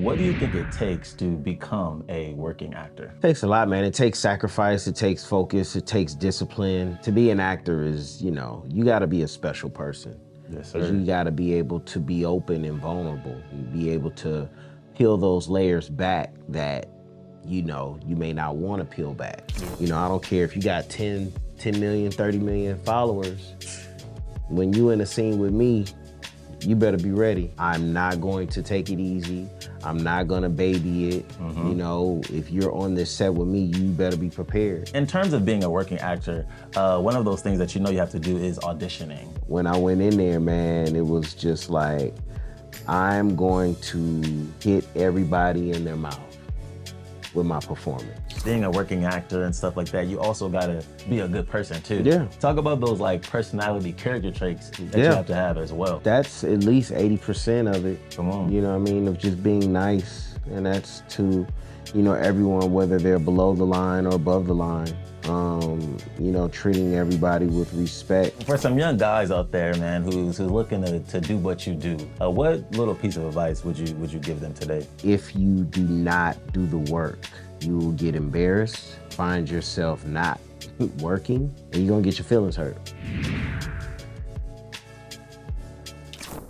what do you think it takes to become a working actor? It takes a lot, man. It takes sacrifice, it takes focus, it takes discipline. To be an actor is, you got to be a special person. Yes, Because sir. you got to be able to be open and vulnerable and be able to peel those layers back that, you may not want to peel back. I don't care if you got 10 million, 30 million followers. When you in a scene with me, you better be ready. I'm not going to take it easy. I'm not gonna baby it. If you're on this set with me, you better be prepared. In terms of being a working actor, one of those things that you have to do is auditioning. When I went in there, man, it was just like, I'm going to hit everybody in their mouth with my performance. Being a working actor and stuff like that, you also gotta be a good person too. Yeah. Talk about those like personality character traits that you have to have as well. That's at least 80% of it. Come on. You know what I mean? Of just being nice. And that's to, everyone, whether they're below the line or above the line. Treating everybody with respect. For some young guys out there, man, who's looking to do what you do, what little piece of advice would you give them today? If you do not do the work, you will get embarrassed, find yourself not working, and you're gonna get your feelings hurt.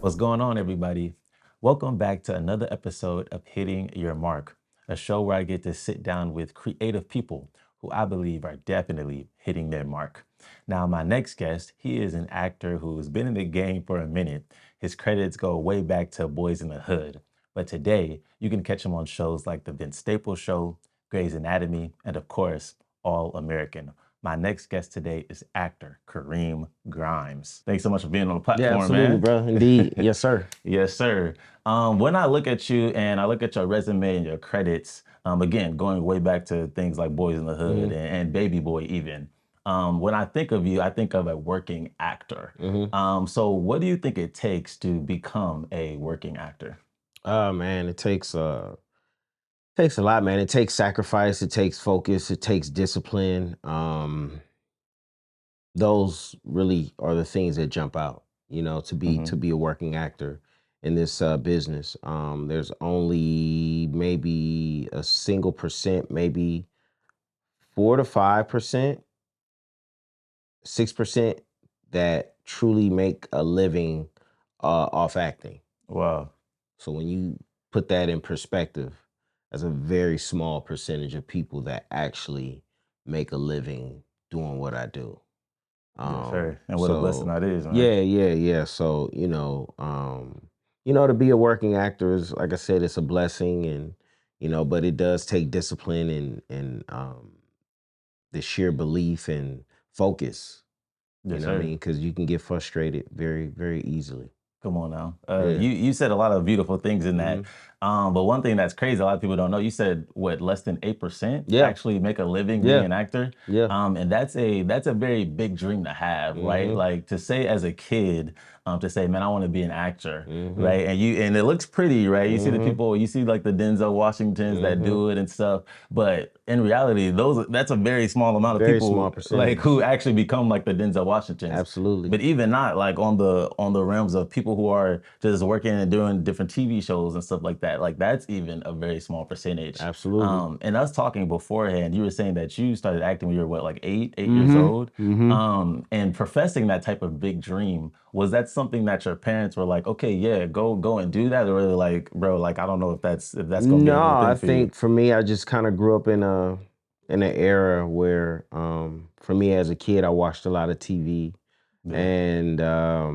What's going on, everybody? Welcome back to another episode of Hitting Your Mark, a show where I get to sit down with creative people who I believe are definitely hitting their mark. Now, my next guest, he is an actor who's been in the game for a minute. His credits go way back to Boys in the Hood. But today, you can catch him on shows like The Vince Staples Show, Grey's Anatomy, and of course, All American. My next guest today is actor Kareem Grimes. Thanks so much for being on the platform, absolutely, man. bro. Indeed. Yes, sir. Yes, sir. When I look at you and I look at your resume and your credits, again, going way back to things like Boys in the Hood and Baby Boy even, when I think of you, I think of a working actor. So what do you think it takes to become a working actor? Man, it takes a lot, man. It takes sacrifice, it takes focus, it takes discipline. Those really are the things that jump out, to be a working actor in this business. There's only maybe a single percent, maybe 4 to 5%, 6% that truly make a living off acting. Wow. So when you put that in perspective, that's a very small percentage of people that actually make a living doing what I do. Yes, sir. And what a blessing that is, man. Yeah. So, to be a working actor is, like I said, it's a blessing, and, but it does take discipline and the sheer belief and focus. Yes, What sir. I mean? Because you can get frustrated very, very easily. Come on now. Yeah. You said a lot of beautiful things in that. But one thing that's crazy, a lot of people don't know, you said what, less than 8% actually make a living being an actor? Yeah. And that's a very big dream to have, right? Like to say as a kid, to say, man, I want to be an actor, right? And it looks pretty, right? You see the people, you see like the Denzel Washingtons that do it and stuff. But in reality, that's a very small amount of Very people small percentage. like who actually become like the Denzel Washingtons. Absolutely. But even not like on the realms of people who are just working and doing different TV shows and stuff like that. Like that's even a very small percentage. Absolutely. And us talking beforehand, you were saying that you started acting when you were what, like eight years old? And professing that type of big dream, was that something that your parents were like, okay, yeah, go and do that? Or were they like, bro, like I don't know if that's gonna be a good thing I for think you? for me, I just kind of grew up in an era where, for me as a kid, I watched a lot of TV, and I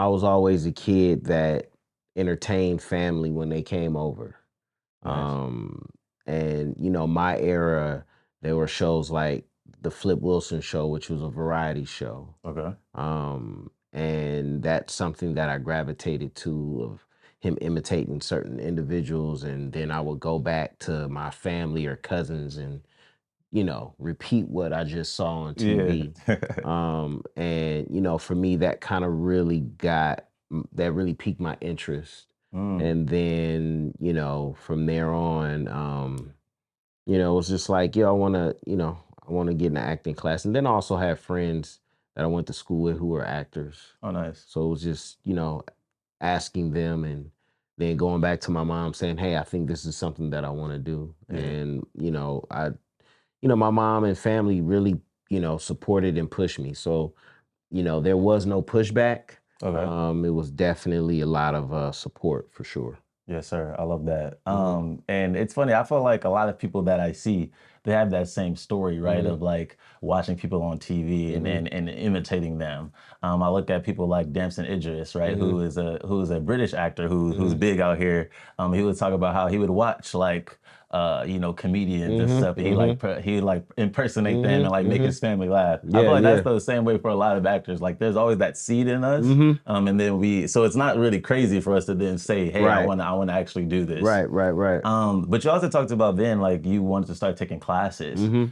was always a kid that entertained family when they came over. Nice. And my era, there were shows like the Flip Wilson Show, which was a variety show. Okay. And that's something that I gravitated to, of him imitating certain individuals, and then I would go back to my family or cousins and repeat what I just saw on TV. And for me, that kind of really piqued my interest. And then, from there on, it was just like, I want to get in an acting class. And then I also had friends that I went to school with who were actors. Oh, nice. So it was just, asking them and then going back to my mom saying, "Hey, I think this is something that I want to do." Yeah. And, my mom and family really, supported and pushed me. So, there was no pushback. Okay. It was definitely a lot of support for sure. Yes, sir. I love that. Hmm. And it's funny. I feel like a lot of people that I see, they have that same story, right? Hmm. Of like watching people on TV and Hmm. and imitating them. I look at people like Damson Idris, right? Hmm. Who is a British actor who's Hmm. big out here. He would talk about how he would watch like comedians and Hmm. stuff, and Hmm. he like impersonate them Hmm. and like make Hmm. his family laugh. I Yeah, feel like that's yeah. the same way for a lot of actors. Like there's always that seed in us, Hmm. and then so it's not really crazy for us to then say, hey, Right, I want to actually do this. right, right, right. But you also talked about then like you wanted to start taking classes. Hmm.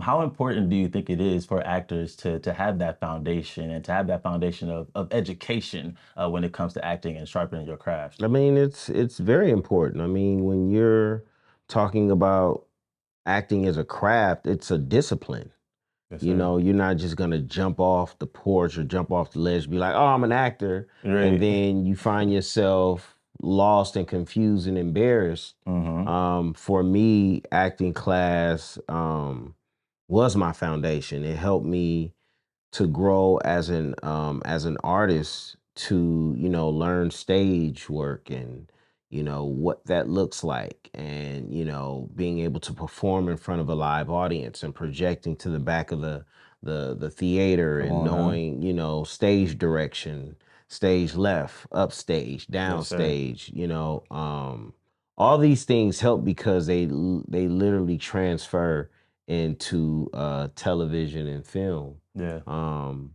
How important do you think it is for actors to have that foundation and to have that foundation of education when it comes to acting and sharpening your craft? I mean, it's very important. I mean, when you're talking about acting as a craft, it's a discipline. Yes, sir. You're not just gonna jump off the porch or jump off the ledge, be like, "Oh, I'm an actor," and Right. then you find yourself lost and confused and embarrassed. Mm-hmm. For me, acting class was my foundation. It helped me to grow as an artist, to learn stage work and what that looks like, and being able to perform in front of a live audience and projecting to the back of the theater, Come and on now. knowing stage direction, stage left, upstage, Yes, sir. downstage. All these things help because they literally transfer into television and film. Yeah.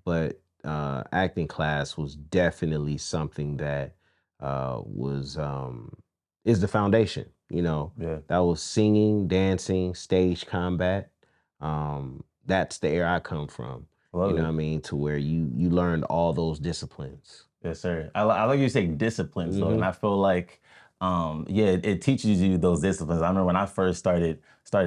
But acting class was definitely something that was is the foundation. Yeah. That was singing, dancing, stage combat. That's the era I come from. I You love know what I it. mean? To where you learned all those disciplines. Yes, sir. I like you say disciplines though, and Hmm. I feel like, yeah, it teaches you those disciplines. I remember when I first started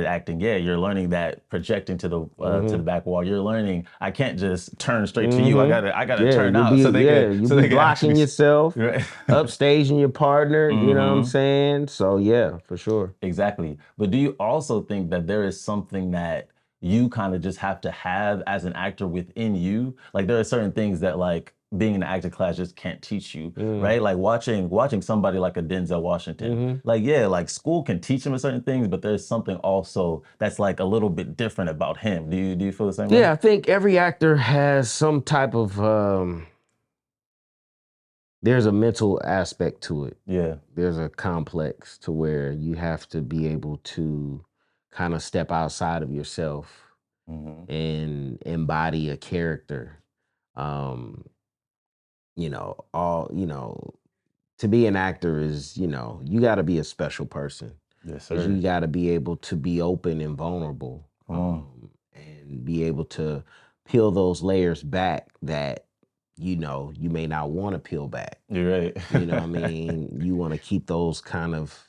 acting. Yeah, you're learning that projecting to the Hmm. back wall. You're learning I can't just turn straight to you. Hmm. I gotta Yeah, turn out so you'll so be they can actually. blocking yourself, Right. upstaging your partner. You know what I'm Hmm. saying? So yeah, for sure. Exactly. But do you also think that there is something that you kind of just have to have as an actor within you? Like there are certain things that like being in an acting class just can't teach you, Mm. right? Like watching somebody like a Denzel Washington. Hmm. Like yeah, like school can teach him certain things, but there's something also that's like a little bit different about him. Do you feel the same way? Yeah, I think every actor has some type of there's a mental aspect to it. Yeah. There's a complex to where you have to be able to kind of step outside of yourself Hmm. and embody a character. Um, all to be an actor is, you got to be a special person, Yes, because sir. you got to be able to be open and vulnerable, Come on. and be able to peel those layers back that you may not want to peel back. You're right. What I mean? You want to keep those kind of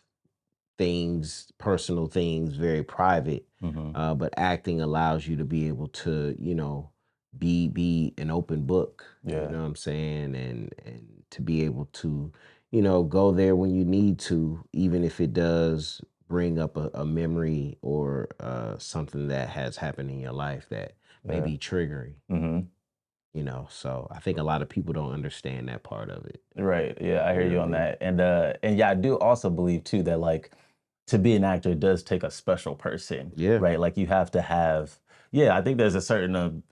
things, personal things, very private. Hmm. But acting allows you to be able to, be an open book. You Yeah. know what I'm saying? And to be able to, go there when you need to, even if it does bring up a memory or something that has happened in your life that may Yeah. be triggering. Hmm. So I think a lot of people don't understand that part of it. Right. Yeah, I You hear know you what I on mean? that. And yeah, I do also believe too that like to be an actor does take a special person, Yeah. right? Like you have to have, yeah, I think there's a certain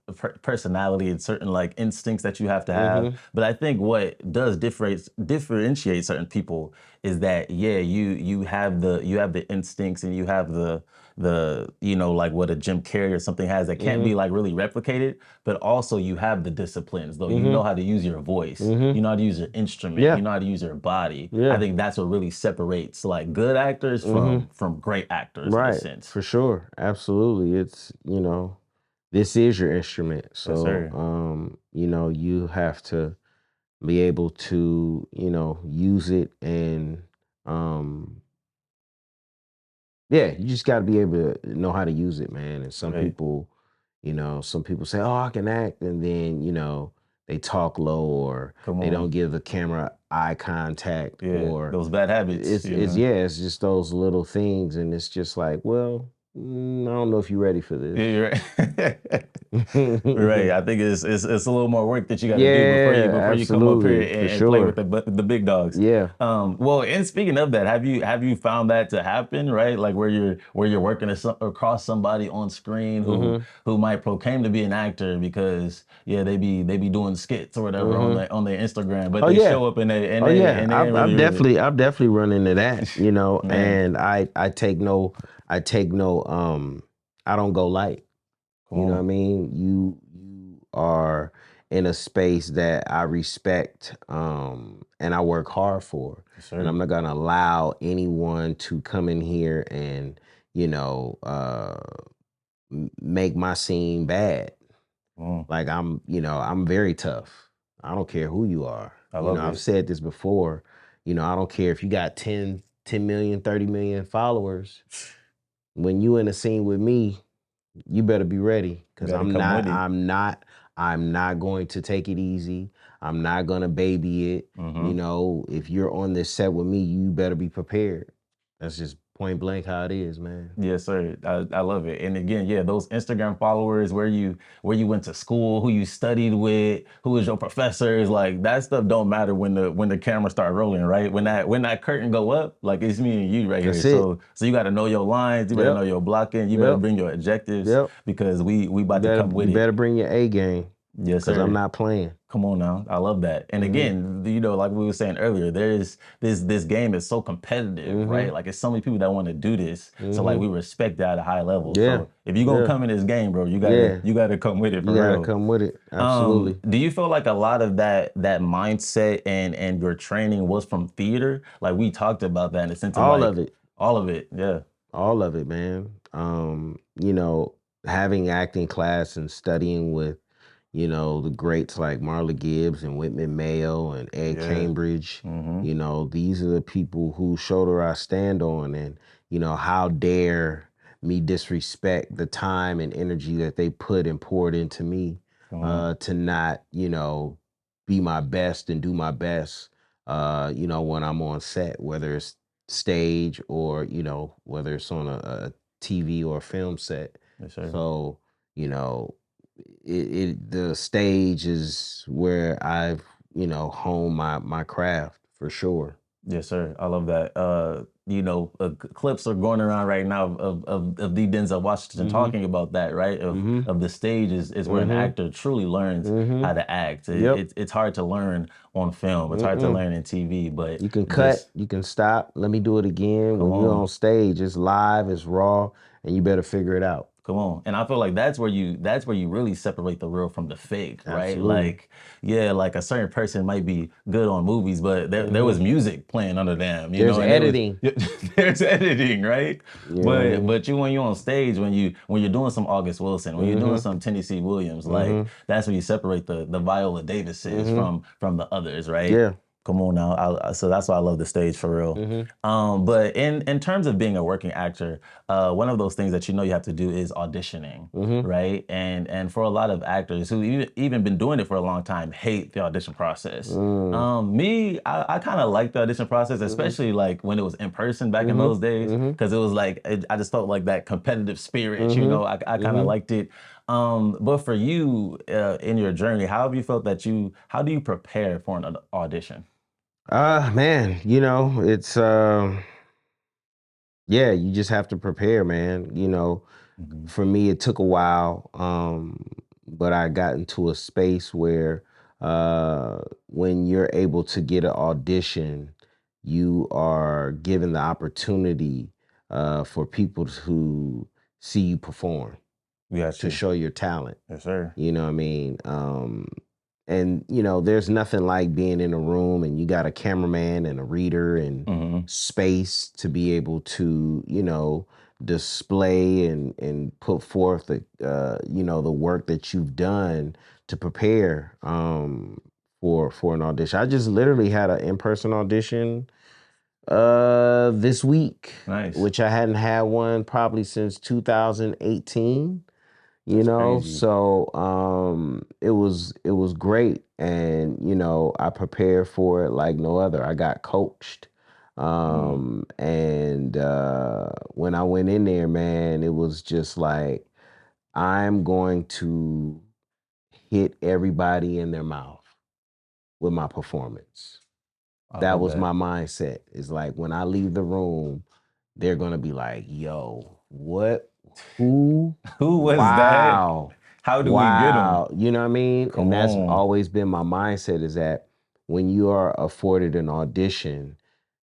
personality and certain like instincts that you have to have. Hmm. But I think what does differentiate certain people is that yeah, you have the instincts and you have the like what a Jim Carrey or something has that can't Hmm. be like really replicated, but also you have the disciplines though. You Hmm. know how to use your voice, Hmm. you know how to use your instrument, you Yeah. know how to use your body. I Yeah. think that's what really separates like good actors Hmm. from great actors in a Right. sense. For sure. Absolutely. It's, this is your instrument. Yes, So, sir. you have to be able to, use it, and yeah, you just got to be able to know how to use it, man. And Right. some people say, "Oh, I can act," and then, they talk low, or Come they on. don't give the camera eye contact, Yeah, or those bad habits, you it's know. yeah, it's just those little things, and it's just like, well, I don't know if you're ready for Yeah, this. you're right. Right. I think it's a little more work that you got to do Yeah, before you come up here absolutely, for and play with sure. the big dogs. Yeah. Well, and speaking of that, have you found that to happen, right? Like where you're working across somebody on screen Hmm. who might proclaim to be an actor because yeah they be doing skits or whatever Hmm. on their Instagram, but Oh they yeah. show up and Oh yeah. they ain't I've really definitely run into that, man. and I take no I don't go light. Come You know what I on, mean? You are in a space that I respect, and I work hard for. yes, And I'm sir. not gonna allow anyone to come in here and, you know, make my scene bad. Come on. Like I'm very tough. I don't care who you are. I love I've it. said this before. I don't care if you got 10 million, 30 million followers. When you in a scene with me, you better be ready, You because got to come with it. I'm not going to take it easy. I'm not going to baby it. Mm-hmm. If you're on this set with me, you better be prepared. That's just point blank how it is, man. Yes, sir. I love it. And again, yeah, those Instagram followers, where you went to school, who you studied with, who was your professors, like that stuff don't matter when the camera start rolling, right? When that curtain go up, like it's me and you right here. That's it. So you got to know your lines, you better know Yep. your blocking, you better Yep. bring your objectives Yep. because we about to come You with it. better bring your A game, Yes, because I'm sir. not playing. Come on now. I love that. And Mm-hmm. again, like we were saying earlier, there's this game is so competitive, Mm-hmm. right? Like it's so many people that want to do this. So like Mm-hmm. we respect that at a high level. Yeah. So if you're gonna Yeah. come in this game, bro, you gotta Yeah. you gotta come with it You for gotta real. come with it. Absolutely. Do you feel like a lot of that mindset and your training was from theater? Like we talked about that in the sense of All like of it. all of it. Yeah. All of it, man. Having acting class and studying with, the greats like Marla Gibbs and Whitman Mayo and Ed Yeah. Cambridge. Mm-hmm. These are the people whose shoulder I stand on. And, how dare me disrespect the time and energy that they put and poured into me, Come on. to not, be my best and do my best, when I'm on set, whether it's stage, or whether it's on a TV or a film set. Yes, sir. So, you know the stage is where I've, honed my craft, for sure. Yes, sir. I love that. Clips are going around right now of the Denzel Washington Mhm. talking about that, right? Mhm. Of the stage is where an Mhm. actor truly learns how Mhm. to act. Yep. It's hard to learn on film. It's hard to Mm-mm. learn in TV, but You can cut, just you can stop. Let me do it again. come When you're on on. stage, it's live, it's raw, and you better figure it out. Come on. And I feel like that's where you really separate the real from the fake, right? Absolutely. Like, yeah, like a certain person might be good on movies, but there was Mhm. music playing under them, There's and it was editing. there's editing, right? You know what I But mean? when you're on stage, when you're doing some August Wilson, when you're doing Mhm. some Tennessee Williams, like Mhm. that's when you separate the Viola Davises Mhm. from the others, right? Yeah. Come on now. So that's why I love the stage for real. Mhm. But in terms of being a working actor, one of those things that you have to do is auditioning, Mhm. right? And for a lot of actors who even been doing it for a long time, hate the audition process. Mm. I kind of like the audition process, Mhm. especially like when it was in person back in Mhm. those days, Mhm. because it was like I just felt like that competitive spirit. Mhm. I kind of Mhm. liked it. But for you in your journey, how have you felt how do you prepare for an audition? Man, it's yeah, you just have to prepare, man. Hmm. For me it took a while, but I got into a space where, when you're able to get an audition, you are given the opportunity, for people to see you perform, We got to you. show your talent. Yes, sir. You know what I mean? And there's nothing like being in a room and you got a cameraman and a reader and Hmm. space to be able to, display and put forth the work that you've done to prepare, for an audition. I just literally had an in-person audition this week, Nice. which I hadn't had one probably since 2018. That's crazy. So it was great. and I prepared for it like no other. I got coached. Mm. And when I went in there, man, it was just like, I'm going to hit everybody in their mouth with my performance. I That love was that. my mindset. It's like, when I leave the room, they're gonna be like, yo, what? Who? Who was that? Wow. How do we get him? Wow. You know what I mean? Come And that's on. always been my mindset, is that when you are afforded an audition,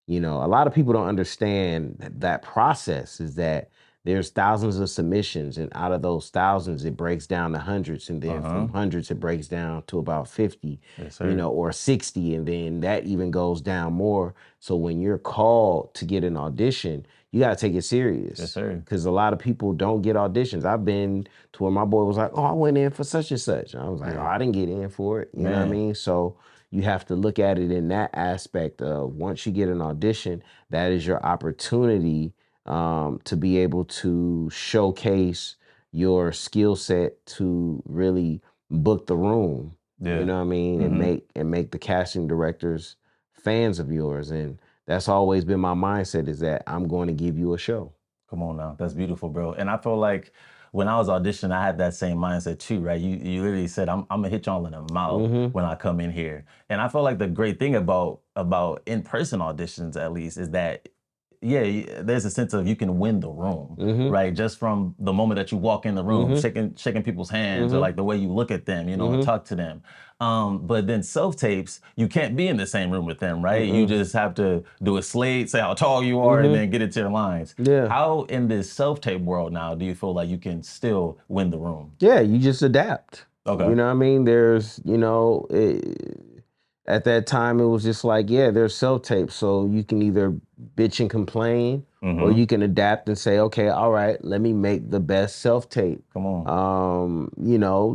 a lot of people don't understand that process, is that there's thousands of submissions, and out of those thousands, it breaks down to hundreds, and then Uh-huh. from hundreds, it breaks down to about 50, Yes, sir. or 60, and then that even goes down more. So when you're called to get an audition, you got to take it Yes, serious, sir. because a lot of people don't get auditions. I've been to where my boy was like, "Oh, I went in for such and such." And I was like, "Oh, Yeah. I didn't get in for it." You know what I Man. mean? So you have to look at it in that aspect of, once you get an audition, that is your opportunity, to be able to showcase your skill set, to really book the room. You Yeah. know what I mean? And Mm-hmm. make the casting directors fans of yours. And that's always been my mindset, is that I'm going to give you a show. Come on now. That's beautiful, bro. And I feel like when I was auditioning, I had that same mindset too, right? You literally said, I'm gonna hit y'all in the mouth Mm-hmm. when I come in here. And I feel like the great thing about in-person auditions, at least, is that yeah, there's a sense of you can win the room, Mm-hmm. right? Just from the moment that you walk in the room, Mm-hmm. shaking people's hands, or Mm-hmm. like the way you look at them, and Mm-hmm. talk to them. But then self tapes, you can't be in the same room with them, right? You Mm-mm. just have to do a slate, say how tall you are, and Mm-hmm. then get into your lines. Yeah. How in this self tape world now do you feel like you can still win the room? Yeah, you just adapt. Okay. You know what I mean? There's, at that time, it was just like, yeah, there's self tapes. So you can either bitch and complain, or Mm-hmm. you can adapt and say, okay, all right, let me make the best self tape. Come on.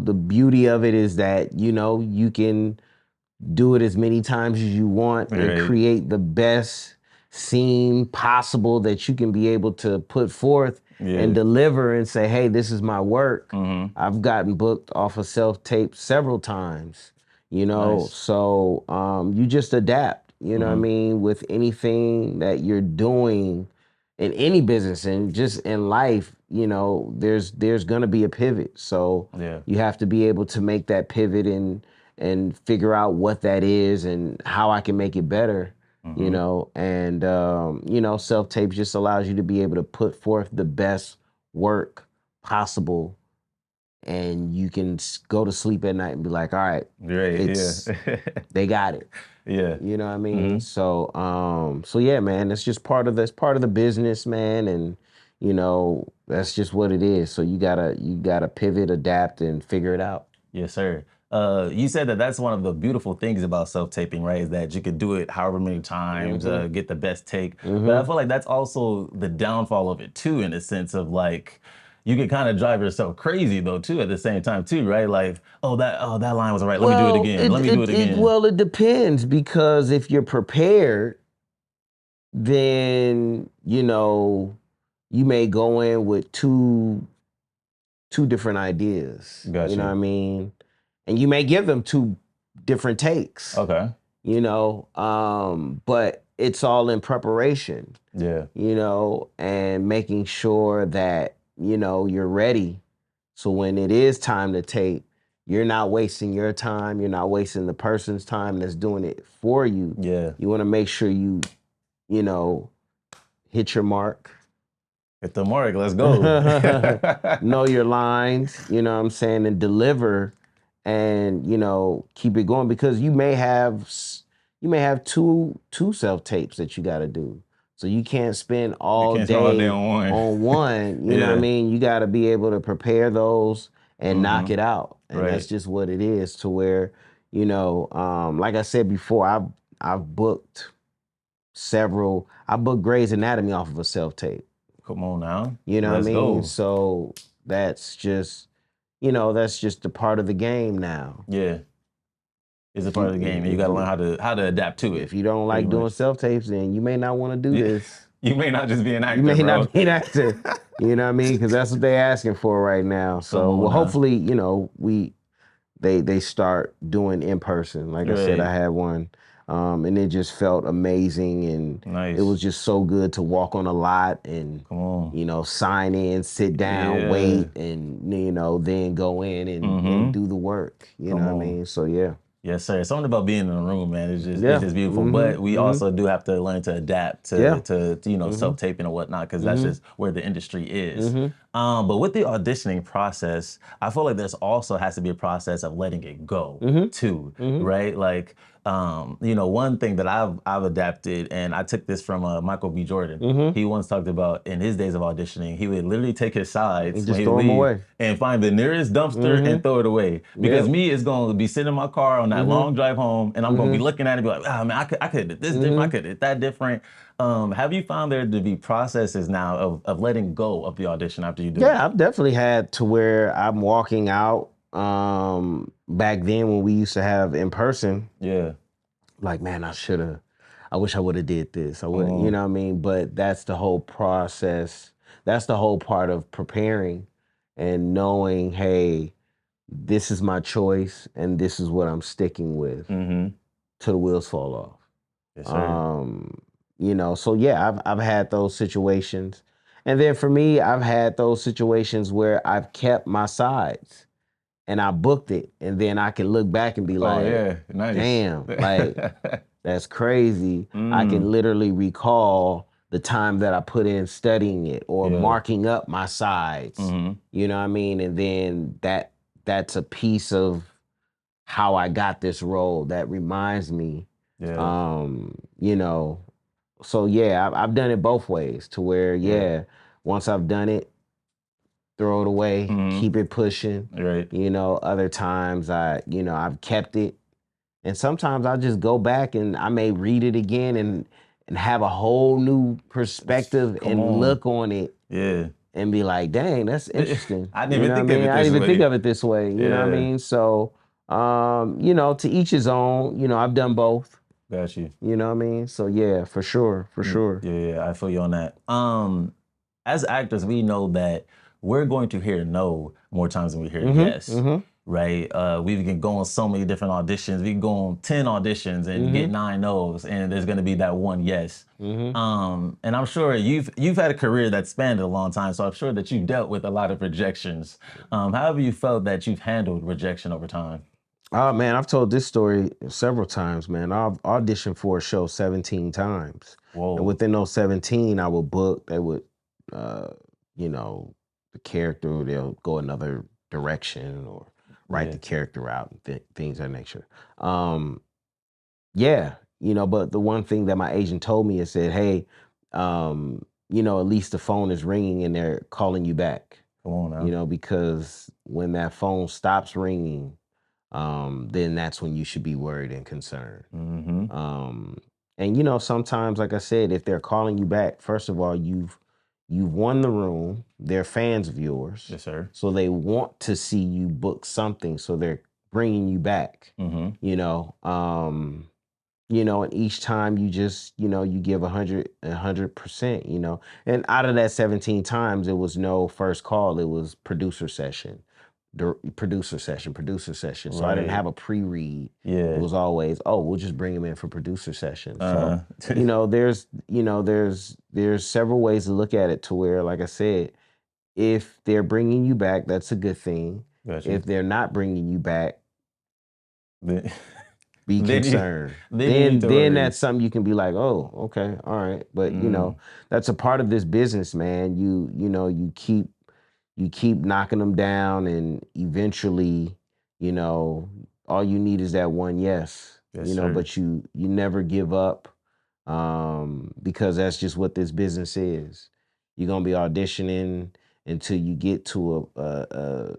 The beauty of it is that, you can do it as many times as you want and Right. create the best scene possible that you can be able to put forth and Yeah. deliver, and say, hey, this is my work. Mm-hmm. I've gotten booked off of self-tape several times, Nice. so you just adapt, you know what I Mm-hmm. mean, with anything that you're doing in any business, and just in life. There's gonna be a pivot, so Yeah. you have to be able to make that pivot, and figure out what that is and how I can make it better. Mm-hmm. And self tapes just allows you to be able to put forth the best work possible, and you can go to sleep at night and be like, all right, Great. Yeah. it's they got it. Yeah. You know what I mean? Mm-hmm. So yeah, man, that's just part of the business, man, and that's just what it is. So you gotta pivot, adapt, and figure it out. Yes, sir. You said that that's one of the beautiful things about self-taping, right? Is that you could do it however many times, Mm-hmm. get the best take. But I Mm-hmm. feel like that's also the downfall of it too, in the sense of like you can kind of drive yourself crazy though too at the same time too, right? Like, oh that line was all right. Let me do it Well, again. Let me do it again. it depends, because if you're prepared, then you may go in with two different ideas. You Got know what I you. mean? And you may give them two different takes. Okay. But it's all in preparation. Yeah. And making sure that you're ready. So when it is time to tape, you're not wasting your time. You're not wasting the person's time that's doing it for you. Yeah. You want to make sure you know, hit your mark. Hit the mark. Let's go. Know your lines, what I'm saying, and deliver, and keep it going, because you may have two self tapes that you got to do. So you can't spend You all can't spend all day day on one. on one, you know what I Yeah. mean? You got to be able to prepare those and knock Mm-hmm. it out. And that's Right. just what it is, to where, like I said before, I've booked I booked Grey's Anatomy off of a self tape. Come on now. You know what I Let's mean? go. So that's just a part of the game now. Yeah. It's a If part you of the game, and you if gotta learn you how to adapt to if it, you don't pretty like doing much. self tapes, then you may not want to do Yeah. this. You may not just be an You actor, may bro. not be an actor. You know what I mean? Because that's what they're asking for right now. Come So, on well, now. hopefully, they start doing in person. Like I said, I Right. had one, and it just felt amazing, and it was Nice. just so good to walk on a lot and Come on. sign in, sit down, Yeah. wait, and then go in and Mm-hmm. do the work. You know Come what I on. mean? So yeah, Yes, sir. Something about being in a room, man. It's yeah, just beautiful. mm-hmm, But we mm-hmm, also do have to learn to adapt yeah, to mm-hmm, self taping and whatnot, because that's mm-hmm, just where the industry is. mm-hmm, But with the auditioning process, I feel like there's also has to be a process of letting it go mm-hmm, too, mm-hmm, right? Like, one thing that I've adapted, and I took this from Michael B. Jordan. mm-hmm. He once talked about in his days of auditioning, he would literally take his sides And when just he would throw them leave away. and find the nearest dumpster and Mm-hmm. throw it away. Because Yep. me is going to be sitting in my car on that Mm-hmm. long drive home, and I'm going to be Mm-hmm. looking at it and be like, oh man, I could have did this different, I Mm-hmm. could have did that different. Have you found there to be processes now of letting go of the audition after you do it? Yeah, I've definitely had to where I'm walking out. Back then when we used to have in person, Yeah, like, man, I wish I would have did this. I come would, you on. know what I mean? But that's the whole process. That's the whole part of preparing and knowing, hey, this is my choice and this is what I'm sticking with Mm-hmm. till the wheels fall off. Yes, sir. Um, so yeah, I've had those situations. And then for me, I've had those situations where I've kept my sides and I booked it. And then I can look back and be Oh like, yeah, nice. damn, like that's crazy. I can Mm, literally recall the time that I put in studying it or yeah. marking up my sides. Mm-hmm. You know what I mean? And then that's a piece of how I got this role that reminds me, Yeah, um, you know, so yeah, I've done it both ways to where, yeah. yeah, once I've done it, throw it away, Mm-hmm. keep it pushing. Right. Other times I've kept it. And sometimes I just go back and I may read it again and have a whole new perspective Come and on. look on it Yeah. and be like, dang, that's interesting. I didn't You even know what I think of mean? it I this didn't even think way. of it this way. You know what I Yeah. mean? So, to each his own. I've done both. Got you. You know what I mean? So yeah, for sure, for sure. Yeah, yeah, I feel you on that. As actors, we know that we're going to hear no more times than we hear Mm-hmm. yes, Mm-hmm. right? We can go on so many different auditions. We can go on 10 auditions and Mm-hmm. get 9 no's, and there's going to be that one yes. Mm-hmm. And I'm sure you've had a career that spanned a long time, so I'm sure that you've dealt with a lot of rejections. How have you felt that you've handled rejection over time? Oh man, I've told this story several times, man. I've auditioned for a show 17 times. And Whoa. within those 17, I would book, they would uh, you know, the character, they'll go another direction or write Yeah. the character out and things of that nature. Um, yeah, but the one thing that my agent told me is said, hey, at least the phone is ringing and they're calling you back. Come on now. Because when that phone stops ringing, then that's when you should be worried and concerned. Mm-hmm. Um, and sometimes, like I said, if they're calling you back, first of all, you've won the room. They're fans of yours, Yes, sir. so they want to see you book something. So they're bringing you back. Mm-hmm. And each time you just you give 100%. And out of that 17 times, it was no first call. It was producer session. So I didn't Right. have a pre-read. It Yeah. was always, oh, we'll just bring him in for producer session. So, Uh, there's several ways to look at it to where, like I said, if they're bringing you back, that's a good thing. got you. If they're not bringing you back, Then, be then you concerned. then you need Then to then worry. that's something you can be like, oh, okay, all right. But Mm, that's a part of this business, man. You keep knocking them down, and eventually, you know, all you need is that one yes. yes, sir. But you never give up, because that's just what this business is. You're gonna be auditioning until you get to a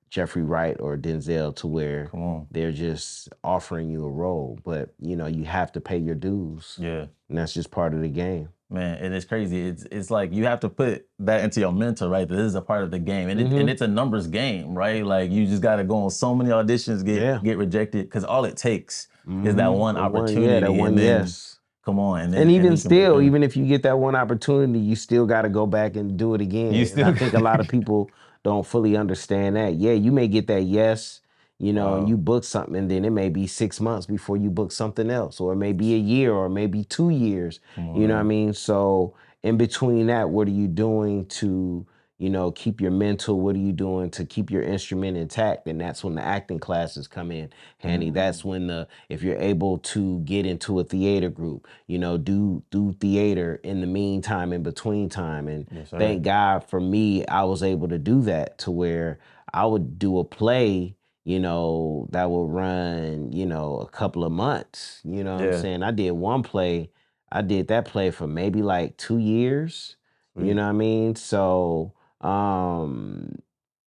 Jeffrey Wright or Denzel, to where Come on. they're just offering you a role, but you have to pay your dues, Yeah. and that's just part of the game. Man, and it's crazy. It's like you have to put that into your mental, right? That this is a part of the game, and Mm-hmm. it's a numbers game, right? Like you just got to go on so many auditions, Yeah. get rejected, because all it takes is that Mm-hmm. one That opportunity, one and then yes. come on, And and even you can break still, through. even if you get that one opportunity, you still got to go back and do it You again. And I still, think a lot of people don't fully understand that. Yeah, you may get that yes, you know, and you Wow. book something, and then it may be 6 months before you book something else, or it may be a year, or maybe 2 years. Come on You know what I now. mean? So in between that, what are you doing to, you know, keep your mental? What are you doing to keep your instrument intact? And that's when the acting classes come in handy. That's Mm. when if you're able to get into a theater group, you know, do theater in the meantime, in between time. And Yes, sir. thank God for me, I was able to do that, to where I would do a play, you know, that would run, you know, a couple of months. You know what I'm Yeah. saying? I did one play. I did that play for maybe like 2 years. You Sweet. know what I mean? So, um,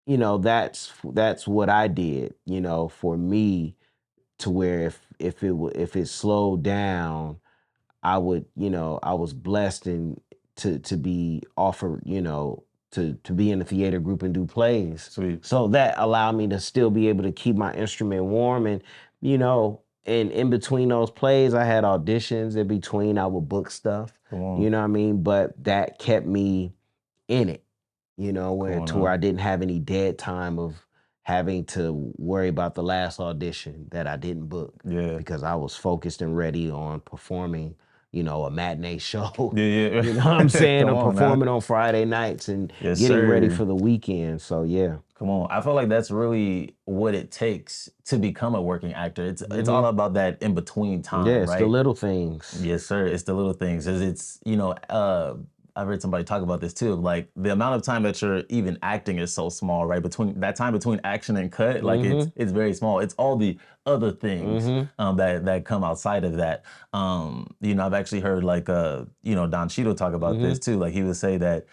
you know, that's what I did, you know, for me, to where if it slowed down, I would, you know, I was blessed and to be offered, you know, to be in the theater group and do plays. Sweet. So that allowed me to still be able to keep my instrument warm. And, you know, and in between those plays, I had auditions. In between, I would book stuff. Come You on. know what I mean? But that kept me in it, you know, Come where on to where now. I didn't have any dead time of having to worry about the last audition that I didn't book, Yeah. because I was focused and ready on performing, you know, a matinee show. Yeah, You know what I'm yeah. saying? Come Or on now. performing on Friday nights and Yes, getting ready sir. for the weekend. So yeah. Come on. I feel like that's really what it takes to become a working actor. It's all Hmm. about that in between Yeah, time, it's the right? little things. Yes, sir. It's the little things. It's, I've heard somebody talk about this too. Of like the amount of time that you're even acting is so small, right? Between that time between action and cut, like Hmm. it's very small. It's all the other things Hmm. that come outside of that. I've actually heard like Don Cheadle talk about this Hmm. too. Like he would say that,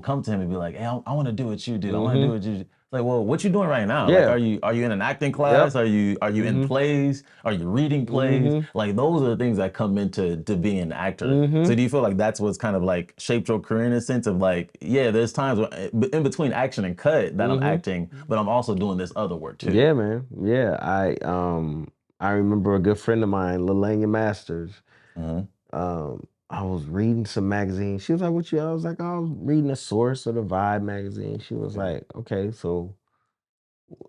come to him and be like, "Hey, I want to do what you do. I want to do Hmm. what you do." Like, well, what you doing right now? Like, Yeah. are you in an acting class? Yep. Are you in Hmm. plays? Are you reading plays? Hmm. Like, those are the things that come into being an actor. So, Hmm. do you feel like that's what's kind of like shaped your career in a sense of like, yeah, there's times in between action and cut that I'm Hmm. acting, but I'm also doing this other work too. Yeah, man. Yeah. I remember a good friend of mine, Lelania Masters. Uh-huh. I was reading some magazine. She was like, "What you?" I was like, "Oh, I was reading the Source or the Vibe magazine." She was Yeah. like, "Okay, so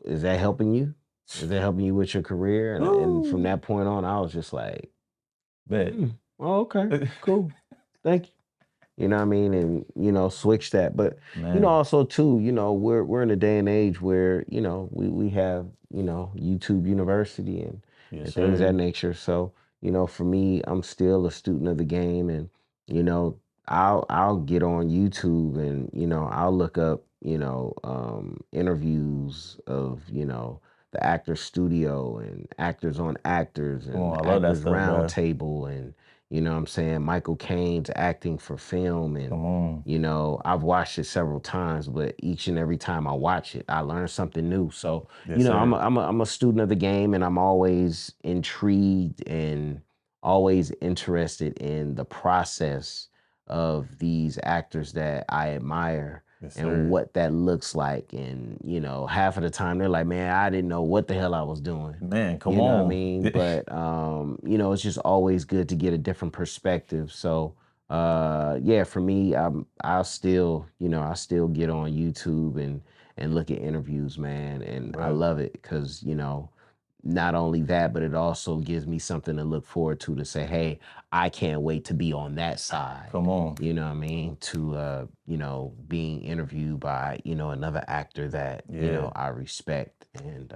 is that helping you? Is that helping you with your career?" And from Woo! that point on, I was just like, Bet. "Oh, okay, cool, thank you." You know what I mean? And, you know, switch that. But, you know, Man. also too, you know, we're in a day and age where, you know, we have, you know, YouTube University Yes, and things of that sir. nature. So, you know, for me, I'm still a student of the game. And, you know, I'll get on YouTube and, you know, I'll look up, you know, interviews of, you know, the actor studio and actors on actors Come and on. I love that actors stuff, round bro. table, and you know what I'm saying, Michael Caine's acting for film. And Come on. you know, I've watched it several times, but each and every time I watch it, I learn something new. So, you Yes, know, sir. I'm a student of the game, and I'm always intrigued and always interested in the process of these actors that I admire Yes, and sir. what that looks like. And, you know, half of the time they're like, "Man, I didn't know what the hell I was doing." Man, come You know what I on. mean? But you know, it's just always good to get a different perspective. So yeah, for me, I'll still, you know, I still get on YouTube and look at interviews, man, and I Right. love it because, you know, not only that, but it also gives me something to look forward to say, "Hey, I can't wait to be on that side." Come on. You know what I mean? To you know, being interviewed by, you know, another actor that, you Yeah. know, I respect, and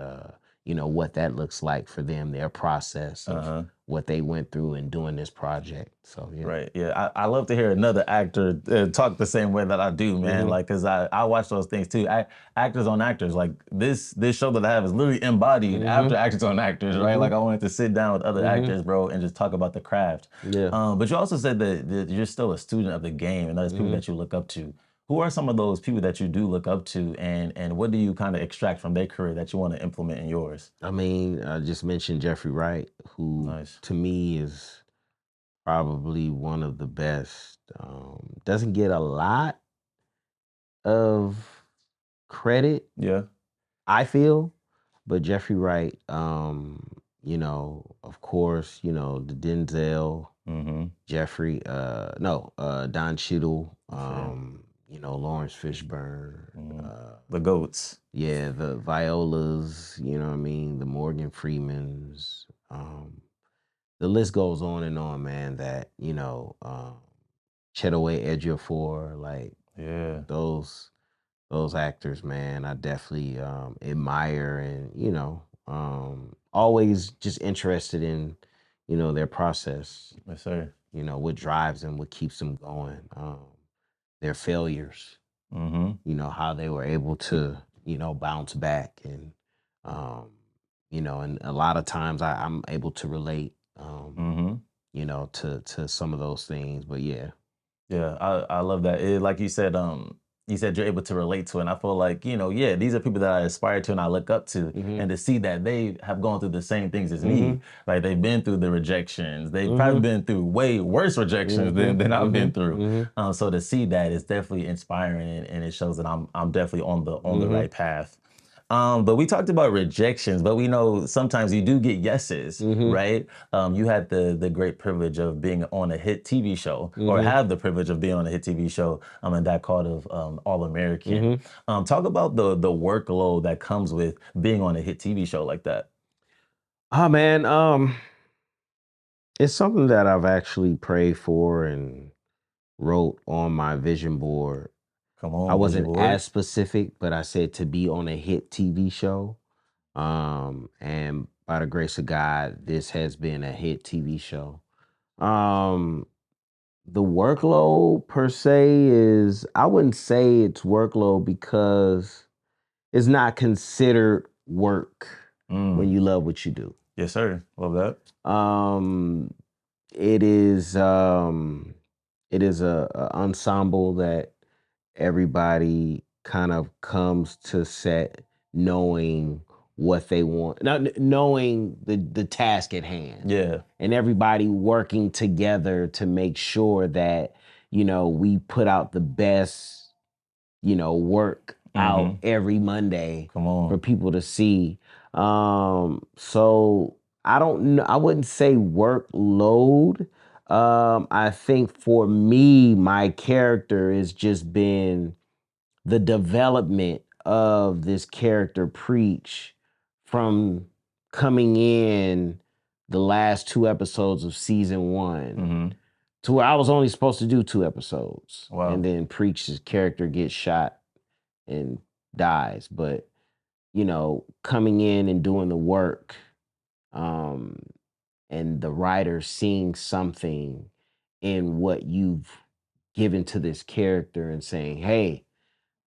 you know, what that looks like for them, their process of Uh-huh. what they went through in doing this project. So yeah. Right. Yeah. I love to hear another actor talk the same way that I do, man. Mhm. Like, cause I watch those things too. Actors on actors. Like this show that I have is literally embodied after Mhm. actors on actors, right? Like Mhm. I wanted to sit down with other Mhm. actors, bro, and just talk about the craft. Yeah. But you also said that you're still a student of the game, and there's people Mhm. that you look up to. Who are some of those people that you do look up to, and what do you kind of extract from their career that you want to implement in yours? I mean, I just mentioned Jeffrey Wright, who Nice. to me is probably one of the best. Doesn't get a lot of credit, Yeah. I feel, but Jeffrey Wright, you know, of course, you know, the Denzel, Mm-hmm. Jeffrey, no, Don Cheadle, Yes, sir. you know, Lawrence Fishburne, Mm-hmm. The goats. Yeah, the Violas, you know what I mean, the Morgan Freemans, the list goes on and on, man. That Chetaway Ejiofor, like Yeah. those those actors, man, I definitely admire, and always just interested in their process. Yes, sir. What drives them, what keeps them going, their failures. Mm-hmm. How they were able to bounce back, and um, and a lot of times I'm able to relate, Mm-hmm. to some of those things. But yeah. Yeah, I love that. Like you said you're able to relate to it. And I feel like, yeah, these are people that I aspire to and I look up to. Mhm. And to see that they have gone through the same things as me. Mhm. Like they've been through the rejections. They've probably Mhm. been through way worse rejections Mhm. than I've been Mhm. through. Mhm. So to see that is definitely inspiring, and it shows that I'm definitely on the Mhm. right path. But we talked about rejections, but we know sometimes you do get yeses, Mhm. right? You had the great privilege of being on a hit TV show, or Mhm. have the privilege of being on a hit TV show, and that called of All American. Mhm. Talk about the workload that comes with being on a hit TV show like that. Oh man, it's something that I've actually prayed for and wrote on my vision board. Come I on, vision wasn't board. as specific, but I said to be on a hit TV show. And by the grace of God, this has been a hit TV show. Um, the workload per se is, I wouldn't say it's workload because it's not considered work when Mm. you love what you do. Yes, sir. Love that. Um, it is a ensemble that everybody kind of comes to set knowing what they want, knowing the task at hand, Yeah. and everybody working together to make sure that we put out the best work out Mm-hmm. every Monday Come for on. people to see. So I don't know. I wouldn't say workload. I think for me, my character has just been the development of this character Preach from coming in the last two episodes of season one Mm-hmm. to where I was only supposed to do two episodes. And Wow. then Preach's character gets shot and dies. But, coming in and doing the work, um, and the writer seeing something in what you've given to this character and saying, hey,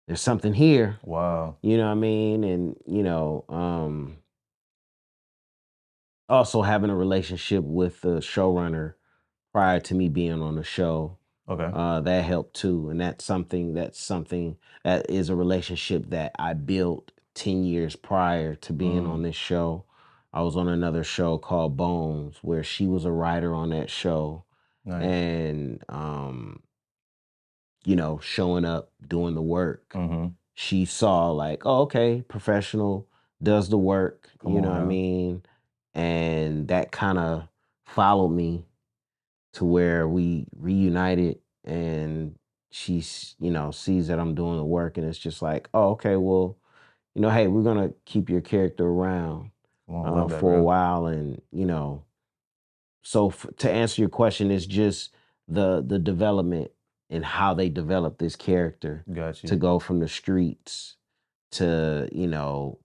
there's something here. Wow. You know what I mean? And, also having a relationship with the showrunner prior to me being on the show, Okay. that helped too. And that's something that is a relationship that I built 10 years prior to being on Mm. this show. I was on another show called Bones, where she was a writer on that show. Nice. And showing up, doing the work. Mm-hmm. She saw like, oh, okay, professional, does the work, Come you know on what I now. mean? And that kind of followed me to where we reunited, and she's, sees that I'm doing the work, and it's just like, oh, okay, well, hey, we're gonna keep your character around Come on. Love that, for a bro. while. And so to answer your question, it's just the development and how they develop this character Got to you. go from the streets to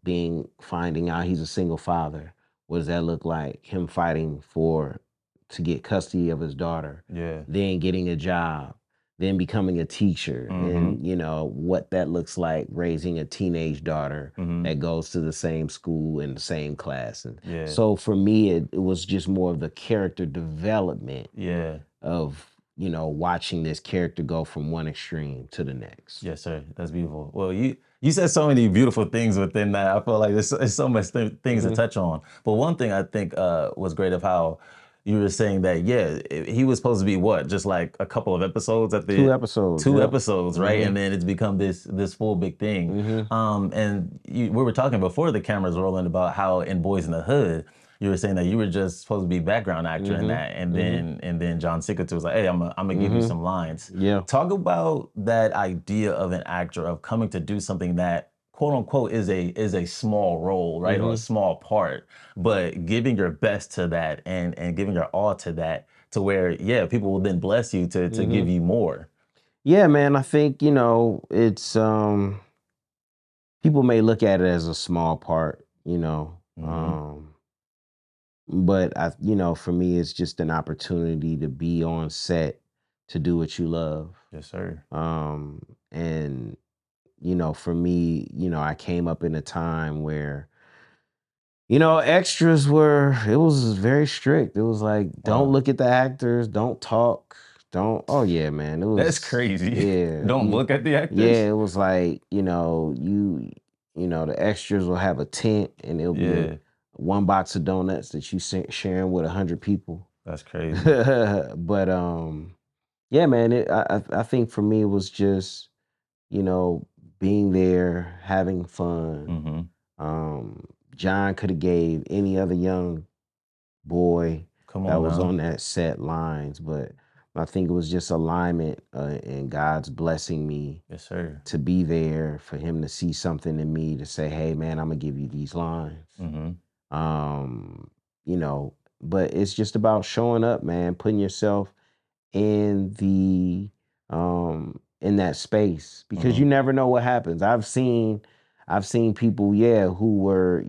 being finding out he's a single father. What does that look like? Him fighting for to get custody of his daughter, Yeah. then getting a job, then becoming a teacher, Mm-hmm. and what that looks like raising a teenage daughter Mm-hmm. that goes to the same school in the same class. And Yeah. so for me, it was just more of the character development Yeah. of watching this character go from one extreme to the next. Yes, sir. That's beautiful. Well, you said so many beautiful things within that. I feel like there's so much things to Hmm. touch on. But one thing I think was great of how you were saying that, yeah, he was supposed to be what, just like a couple of episodes at Two the episodes, two yep. episodes, right? Hmm. And then it's become this full big thing. Hmm. And we were talking before the cameras rolling about how in Boys in the Hood, you were saying that you were just supposed to be background actor in Hmm. that, and Hmm. then John Singleton was like, "Hey, I'm gonna give you Hmm. some lines." Yeah. Talk about that idea of an actor of coming to do something that quote unquote is a small role, right? Or a Mm-hmm. small part, but giving your best to that and giving your all to that to where, yeah, people will then bless you to Mm-hmm. give you more. Yeah, man. I think, it's people may look at it as a small part, Hmm. but for me, it's just an opportunity to be on set to do what you love. Yes, sir. Um, and for me, I came up in a time where, extras it was very strict. It was like, don't Wow. look at the actors, don't talk, oh yeah, man. It That's was, crazy. yeah, Don't look at the yeah, actors. it was like, the extras will have a tent and it'll be Yeah, one box of donuts that you sharing with 100 people. that's crazy. But yeah, man, I think for me it was just, you know, being there, having fun. Hmm. Um, John could have gave any other young boy Come that on was now. on that set lines, but I think it was just alignment and God's blessing me Yes, sir. to be there for him to see something in me to say, "Hey, man, I'm gonna give you these lines." Hmm. Um, you know, but it's just about showing up, man, putting yourself in in that space because Hmm. you never know what happens. I've seen people, yeah, who were,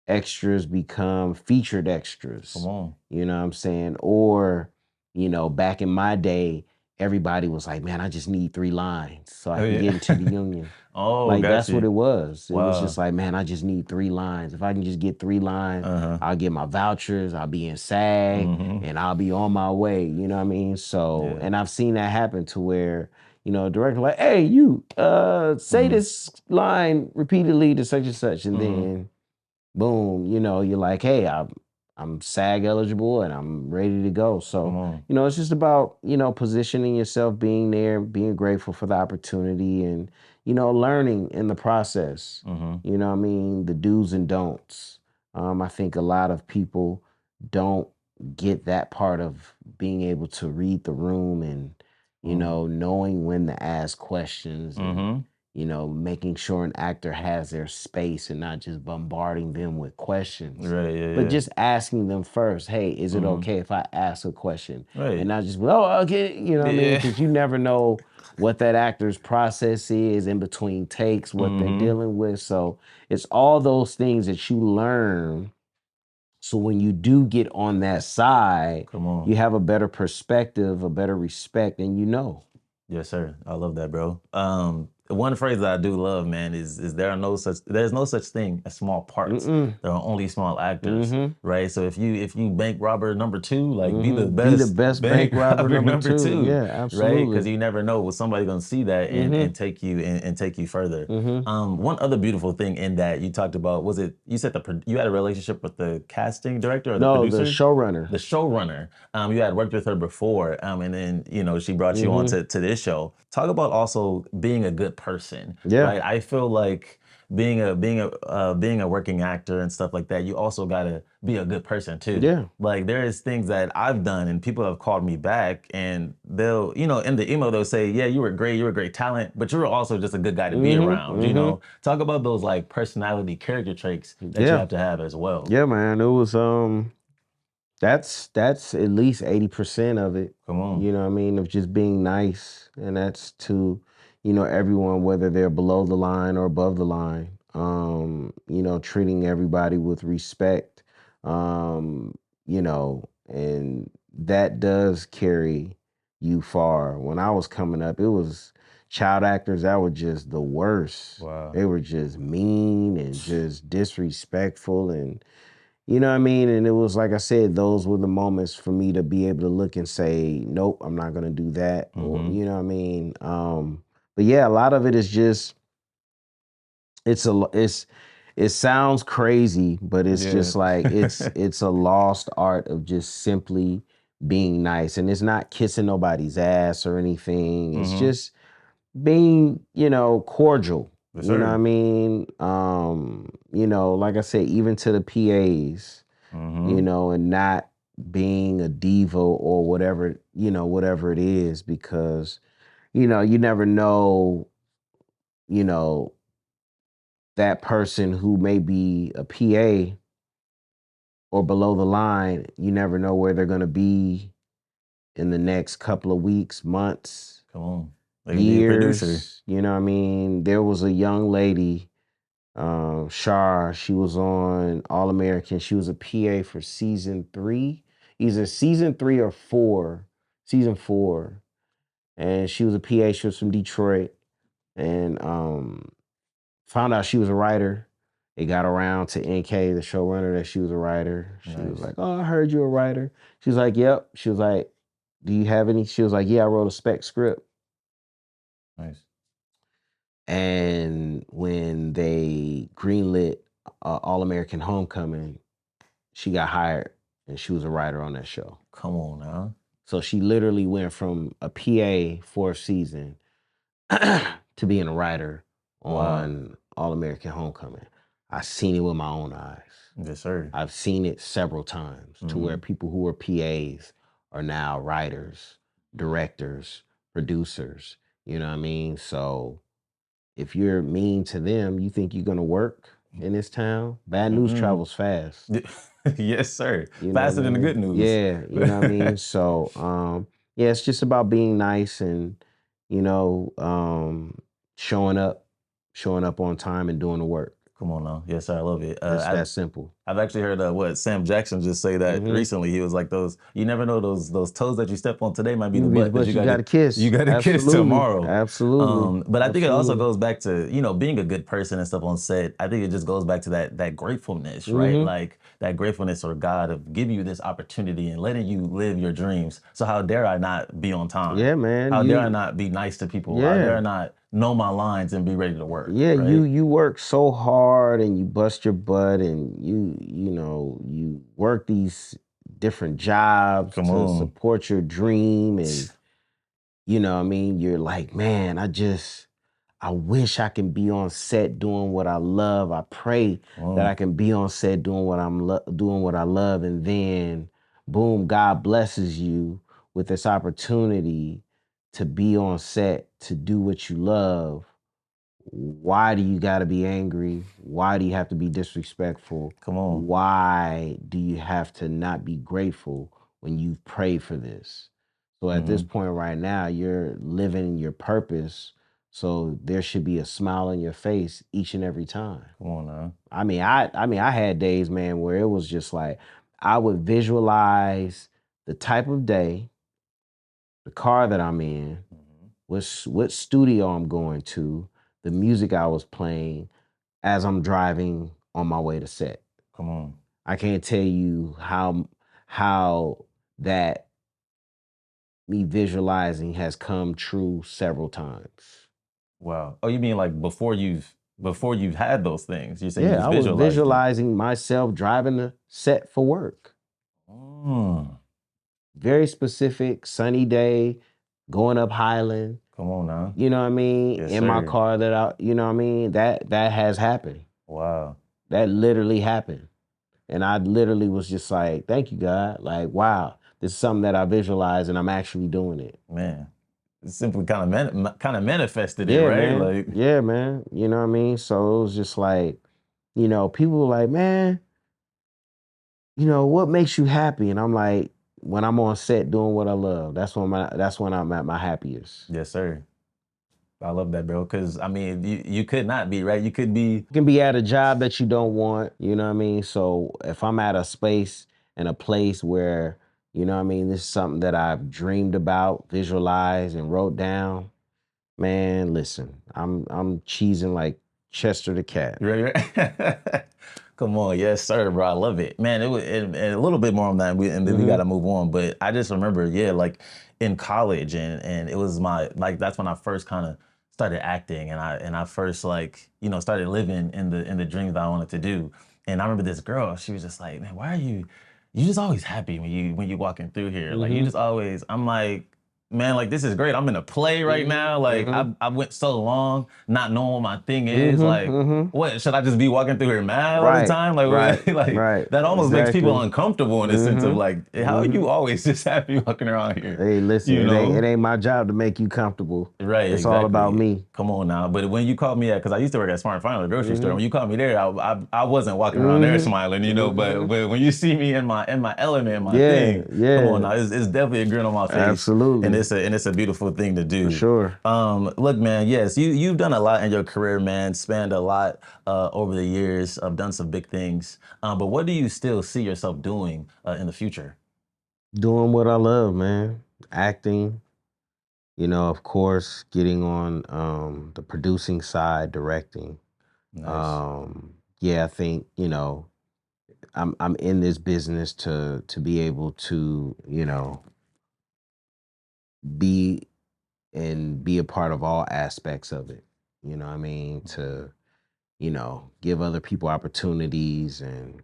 extras become featured Come extras. on. You know what I'm saying? Or, back in my day, everybody was like, man, I just need 3 lines so I Oh can yeah. get into the union. Oh, Like got that's what you. it was. It was just Wow. like, man, I just need 3 lines. If I can just get 3 lines, Uh-huh. I'll get my vouchers, I'll be in SAG, Hmm. and I'll be on my way. You know what I mean? So, Yeah. and I've seen that happen to where, director like, hey, you say Hmm. this line repeatedly to such and such, and Hmm. then boom, you're like, hey, I'm SAG eligible and I'm ready to go. Come So, on. it's just about, positioning yourself, being there, being grateful for the opportunity and, learning in the process. Hmm. You know what I mean? The do's and don'ts. I think a lot of people don't get that part of being able to read the room and, knowing when to ask questions and Hmm. making sure an actor has their space and not just bombarding them with questions, Right. Yeah. but Yeah. just asking them first, hey, is it Hmm. okay if I ask a question? And Right. not just, oh, okay, you know what I mean? Yeah. Because you never know what that actor's process is in between takes, what they're Hmm. dealing with. So it's all those things that you learn. So when you do get on that side, Come on. you have a better perspective, a better respect, and Yes, sir. I love that, bro. One phrase that I do love, man, is there's no such thing as small parts. Mm-mm. There are only small actors, Mm-hmm. right? So if you bank robber number two, like be the Be the best best bank bank robber robber number number two. two, Yeah, right? Because absolutely. you never know what somebody gonna see that Mm-hmm. and take you and take you further. Mm-hmm. One other beautiful thing in that you talked about was it you said you had a relationship with the casting director or the No, the producer? showrunner. The showrunner. You had worked with her before, and then she brought you on Mm-hmm. to this show. Talk about also being a good person, Yeah. right? I feel like being a working actor and stuff like that, you also gotta be a good person too. Yeah. Like there is things that I've done, and people have called me back, and they'll in the email they'll say, "Yeah, you were a great talent, but you were also just a good guy to be Mm-hmm. around." Mm-hmm. Talk about those like personality character traits that you Yeah. have to have as well. Yeah, man. It was that's at least 80% of it. Come on. You know what I mean? Of just being nice. And that's to, everyone, whether they're below the line or above the line. Treating everybody with respect. And that does carry you far. When I was coming up, it was child actors that were just the worst. Wow. They were just mean and just disrespectful and you know what I mean? And it was like I said, those were the moments for me to be able to look and say, nope, I'm not gonna do that. Or Mm-hmm. you know what I mean? But yeah, a lot of it is just it's a lo- it's it sounds crazy, but it's Yeah. just like it's a lost art of just simply being nice. And it's not kissing nobody's ass or anything. It's Mm-hmm. just being, cordial. Yes, You know what I sir. mean? Like I said, even to the PAs Mm-hmm. and not being a diva or whatever, whatever it is, because, you never know, you know, that person who may be a PA or below the line, you never know where they're going to be in the next couple of weeks, months, Come on. They could be a producer. years. You know what I mean? There was a young lady, Shar, she was on All American. She was a PA for season 3, either season 3 or 4, season 4. And she was a PA. She was from Detroit. And found out she was a writer. It got around to NK, the showrunner, that she was a writer. She was Nice. like, "Oh, I heard you're a writer." She was like, "Yep." She was like, "Do you have any?" She was like, "Yeah, I wrote a spec script." Nice. And when they greenlit All American Homecoming, she got hired, and she was a writer on that show. Come on now. So she literally went from a PA 4th season to being a writer Wow. on All American Homecoming. I seen it with my own eyes. Yes, sir. I've seen it several times to where Mm-hmm. people who were PAs are now writers, directors, producers. You know what I mean? So if you're mean to them, you think you're gonna work in this town? Bad news Mm-mm. travels fast. Yes, sir. You know what Faster I than the good mean? news. Yeah, you know what I mean? So yeah, it's just about being nice and, you know, showing up on time and doing the work. Come on now. Yes, sir. I love it. It's that simple. I've actually heard what Sam Jackson just say that Hmm. recently. He was like, "Those you never know those toes that you step on today might be You the be the butt that but you got to you kiss. got to kiss Absolutely. tomorrow." Absolutely. But I think it also Absolutely. goes back to being a good person and stuff on set. I think it just goes back to that gratefulness, right? Hmm. Like that gratefulness for God of giving you this opportunity and letting you live your dreams. So how dare I not be on time? Yeah, man. How dare I not be nice to people? How dare I Yeah. not know my lines and be ready to work, Yeah, right? you work so hard and you bust your butt and you work these different jobs Come to on. support your dream. And you know what I mean, you're like, man, I wish I can be on set doing what I love. I pray Come that I on. can be on set doing doing what I love, and then boom, God blesses you with this opportunity to be on set to do what you love. Why do you got to be angry? Why do you have to be disrespectful? Come on. Why do you have to not be grateful when you've prayed for this? So at this Hmm. point right now, you're living your purpose. So there should be a smile on your face each and every time. Come on now. I had days, man, where it was just like I would visualize the type of day, the car that I'm in, Hmm. what studio I'm going to, the music I was playing as I'm driving on my way to set. Come on. I can't tell you how that me visualizing has come true several times. Wow. Oh, you mean like before you've had those things? You're saying you Yeah, just I was visualized it. visualizing myself driving the set for work. Mm. Very specific, sunny day, going up Highland. Come on now. You know what I mean? Yes, In my sir. car you know what I mean? That has happened. Wow. That literally happened. And I literally was just like, thank you, God. Like, wow, this is something that I visualize and I'm actually doing it. Man. It simply kind of manifested it, Yeah, right? man. Like, Yeah, man. You know what I mean? So it was just like, people were like, man, what makes you happy? And I'm like, when I'm on set doing what I love, that's when I'm at my happiest. yes, sir. I love that, bro. Because I mean, you could not be, right? You could be. You can be at a job that you don't want, you know what I mean? So if I'm at a space and a place where, you know what I mean, this is something that I've dreamed about, visualized, and wrote down, man, listen, I'm cheesing like Chester the cat. You ready? Right? Come on, yes, sir, bro. I love it, man. It was and a little bit more on that, and then we got Hmm. to move on. But I just remember, yeah, like in college, and it was my like that's when I first kind of started acting, and I first like started living in the dreams that I wanted to do. And I remember this girl, she was just like, man, why are you just always happy when you walking through here? Like you Hmm. just always. I'm like, man, like this is great. I'm in a play right now. Like I went so long not knowing what my thing is. Like, what should I just be walking through here mad all the Right, time? Like, right, like right. that almost makes people Exactly. uncomfortable in the sense of like, how are you always just happy walking around here? Hey, listen, You it know? ain't my job to make you comfortable. Right, It's all about exactly. me. Come on now. But when you called me at, because I used to work at Smart and Final, the grocery store. Mm-hmm. When you called me there, I wasn't walking around there smiling, you know. But when you see me in my element, in my Yeah, thing, come on yeah. now, it's definitely a grin on my face, and Absolutely. it's a beautiful thing to For do. sure. Look, man, yes, you've done a lot in your career, man. Spanned a lot over the years. Done some big things. But what do you still see yourself doing in the future? Doing what I love, man. Acting, of course, getting on the producing side, directing. Nice. Yeah, I think, I'm in this business to be able to, be be a part of all aspects of it. You know what I mean? To, give other people opportunities and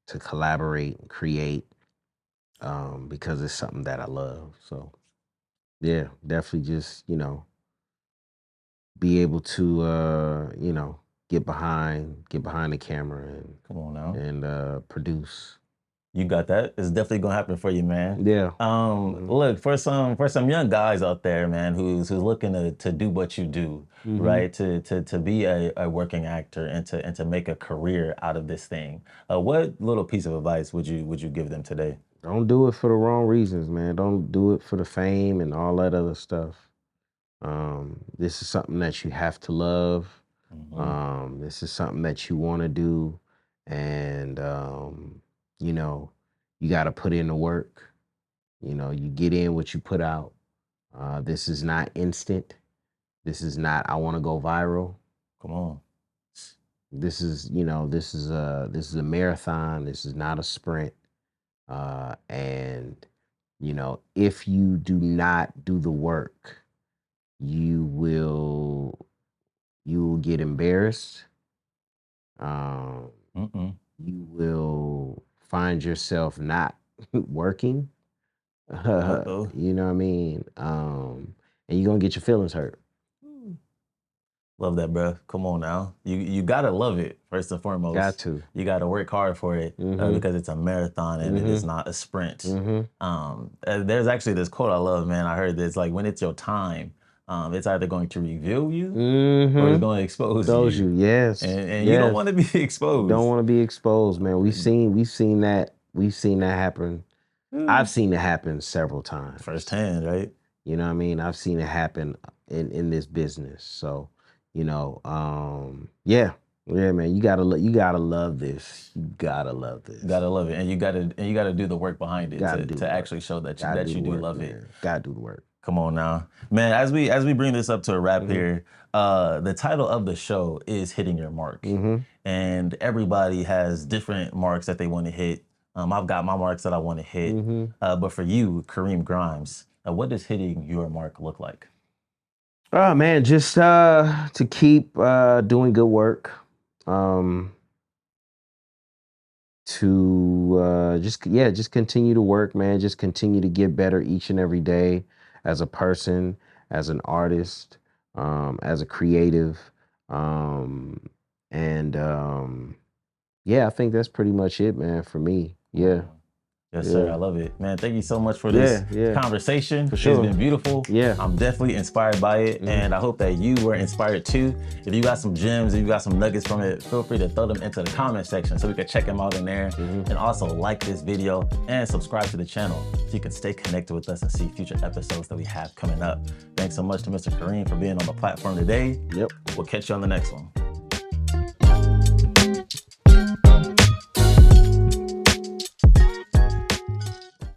to collaborate and create because it's something that I love. So yeah, definitely just, be able to get behind the camera Come on now. and produce. You got that. It's definitely gonna happen for you, man. Yeah. Mhm. Look for some young guys out there, man, who's looking to do what you do, Mhm. right? To be a working actor and to make a career out of this thing. What little piece of advice would you give them today? Don't do it for the wrong reasons, man. Don't do it for the fame and all that other stuff. This is something that you have to love. Hmm. This is something that you want to do, and you know, you got to put in the work. You get in what you put out. This is not instant. This is not. I want to go viral. Come on. This is a marathon. This is not a sprint. And if you do not do the work, you will you will get embarrassed. Um, Mm-mm. you will find yourself not working. Uh-oh. You know what I mean? And you're gonna get your feelings hurt. Love that, bro. Come on now. You gotta love it first and Got foremost. to. You gotta work hard for it Mm-hmm. because it's a marathon and it is Mm-hmm. not a sprint. Mm-hmm. There's actually this quote I love, man. I heard this like when it's your time, it's either going to reveal you or it's Mm-hmm. going to expose Those you, you, yes. and you don't Yes. want to be Don't exposed. want to be exposed, man. We've seen that happen. I've Mm. seen it happen several times. Firsthand, right? You know what I mean? I've seen it happen in this business. So, yeah. Yeah, man. You gotta love this. You gotta love this. Gotta love it, and you gotta do the work behind it Gotta do the to work. actually show Gotta do that the you do work, love it. man. Gotta do the work. Come on now, man. As we bring this up to a wrap Mm-hmm. here, the title of the show is "Hitting Your Mark," Mm-hmm. and everybody has different marks that they want to hit. I've got my marks that I want to hit, Mm-hmm. but for you, Kareem Grimes, what does hitting your mark look like? Oh man, just to keep doing good work. Um to just continue to work, man. Just continue to get better each and every day as a person, as an artist, as a creative. Um and Yeah, I think that's pretty much it, man, for me. Come on Yeah. now. Yes, sir. I Yeah. love it, man. Thank you so much for this Yeah, yeah. conversation. For It's sure. been beautiful. Yeah. I'm definitely inspired by it, and I hope that you were inspired too. If you got some gems, if you got some nuggets from it, feel free to throw them into the comment section so we can check them out in there. And also like this video and subscribe to the channel so you can stay connected with us and see future episodes that we have coming up. Thanks so much to Mr. Kareem for being on the platform today. Yep. We'll catch you on the next one.